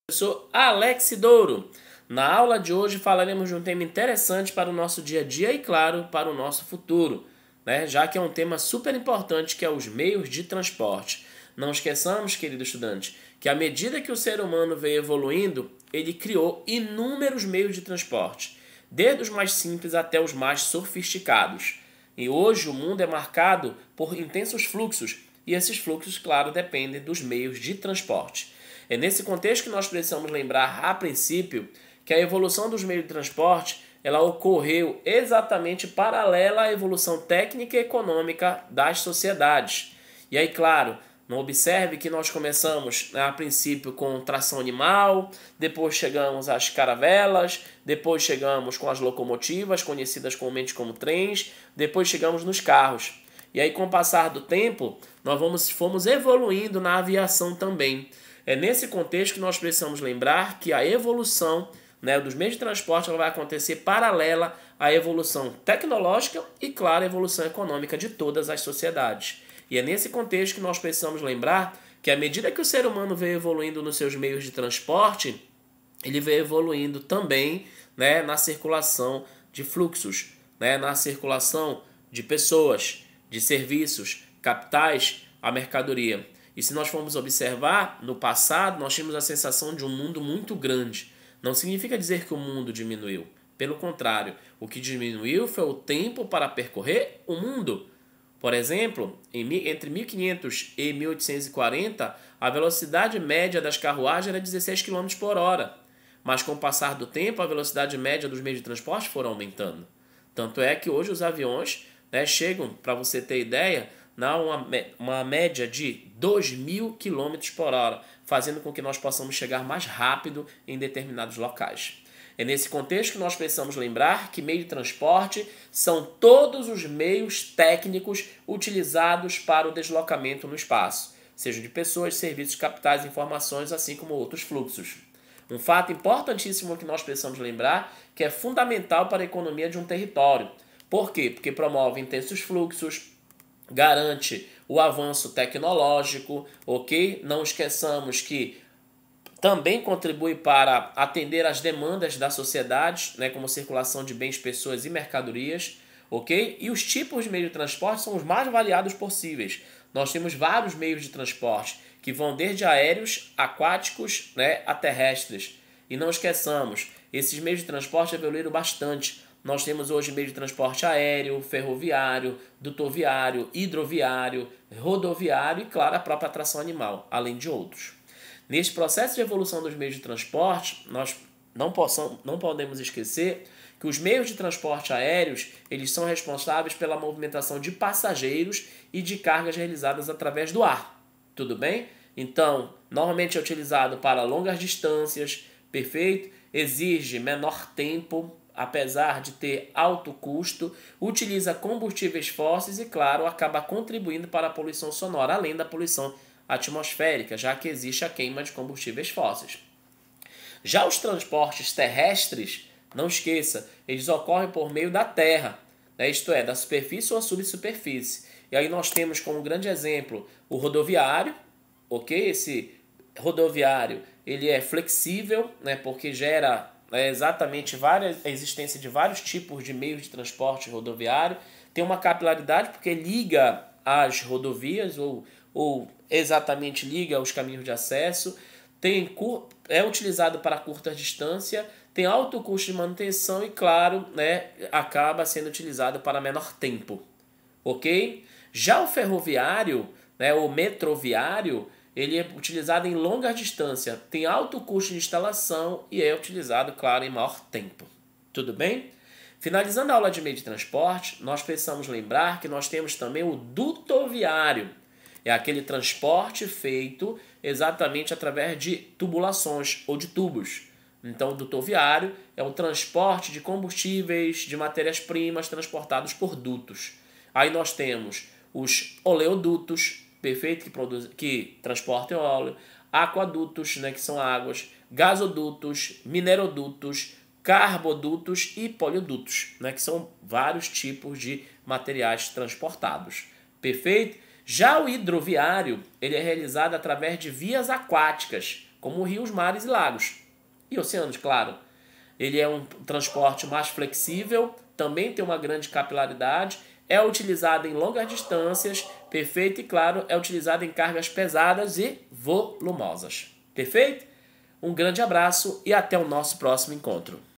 Eu sou Alex Douro. Na aula de hoje falaremos de um tema interessante para o nosso dia a dia e, claro, para o nosso futuro, né? Já que é um tema super importante que é os meios de transporte. Não esqueçamos, querido estudante, que à medida que o ser humano veio evoluindo, ele criou inúmeros meios de transporte, desde os mais simples até os mais sofisticados. E hoje o mundo é marcado por intensos fluxos, e esses fluxos, claro, dependem dos meios de transporte. É nesse contexto que nós precisamos lembrar, a princípio, que a evolução dos meios de transporte ela ocorreu exatamente paralela à evolução técnica e econômica das sociedades. E aí, claro, não observe que nós começamos, a princípio, com tração animal, depois chegamos às caravelas, depois chegamos com as locomotivas, conhecidas comumente como trens, depois chegamos nos carros. E aí, com o passar do tempo, fomos evoluindo na aviação também. É nesse contexto que nós precisamos lembrar que a evolução, dos meios de transporte ela vai acontecer paralela à evolução tecnológica e, claro, a evolução econômica de todas as sociedades. E é nesse contexto que nós precisamos lembrar que, à medida que o ser humano veio evoluindo nos seus meios de transporte, ele veio evoluindo também, na circulação de fluxos, na circulação de pessoas, de serviços, capitais, a mercadoria. E se nós formos observar, no passado nós tínhamos a sensação de um mundo muito grande. Não significa dizer que o mundo diminuiu. Pelo contrário, o que diminuiu foi o tempo para percorrer o mundo. Por exemplo, entre 1500 e 1840, a velocidade média das carruagens era 16 km por hora. Mas com o passar do tempo, a velocidade média dos meios de transporte foram aumentando. Tanto é que hoje os aviões chegam, para você ter ideia, uma média de 2.000 km por hora, fazendo com que nós possamos chegar mais rápido em determinados locais. É nesse contexto que nós precisamos lembrar que meio de transporte são todos os meios técnicos utilizados para o deslocamento no espaço, seja de pessoas, serviços, capitais, informações, assim como outros fluxos. Um fato importantíssimo que nós precisamos lembrar que é fundamental para a economia de um território. Por quê? Porque promove intensos fluxos, garante o avanço tecnológico, ok? Não esqueçamos que também contribui para atender às demandas da sociedade, como circulação de bens, pessoas e mercadorias, ok? E os tipos de meio de transporte são os mais variados possíveis. Nós temos vários meios de transporte que vão desde aéreos, aquáticos, a terrestres. E não esqueçamos, esses meios de transporte evoluíram bastante. Nós temos hoje meio de transporte aéreo, ferroviário, dutoviário, hidroviário, rodoviário e, claro, a própria tração animal, além de outros. Neste processo de evolução dos meios de transporte, nós não podemos esquecer que os meios de transporte aéreos eles são responsáveis pela movimentação de passageiros e de cargas realizadas através do ar. Tudo bem? Então, normalmente é utilizado para longas distâncias, perfeito? Exige menor tempo, apesar de ter alto custo, utiliza combustíveis fósseis e, claro, acaba contribuindo para a poluição sonora, além da poluição atmosférica, já que existe a queima de combustíveis fósseis. Já os transportes terrestres, não esqueça, eles ocorrem por meio da terra, isto é, da superfície ou subsuperfície. E aí nós temos como grande exemplo o rodoviário, ok? Esse rodoviário ele é flexível, porque gera exatamente a existência de vários tipos de meios de transporte rodoviário, tem uma capilaridade porque liga as rodovias ou exatamente liga os caminhos de acesso, é utilizado para curta distância, tem alto custo de manutenção e, claro, acaba sendo utilizado para menor tempo, ok? Já o ferroviário, o metroviário, ele é utilizado em longa distância, tem alto custo de instalação e é utilizado, claro, em maior tempo. Tudo bem? Finalizando a aula de meio de transporte, nós precisamos lembrar que nós temos também o dutoviário. É aquele transporte feito exatamente através de tubulações ou de tubos. Então, o dutoviário é o transporte de combustíveis, de matérias-primas transportados por dutos. Aí nós temos os oleodutos, perfeito, que transportam óleo, aquadutos, que são águas, gasodutos, minerodutos, carbodutos e poliodutos, que são vários tipos de materiais transportados. Perfeito? Já o hidroviário, ele é realizado através de vias aquáticas, como rios, mares e lagos. E oceanos, claro. Ele é um transporte mais flexível, também tem uma grande capilaridade, é utilizado em longas distâncias, perfeito, e claro, é utilizado em cargas pesadas e volumosas. Perfeito? Um grande abraço e até o nosso próximo encontro.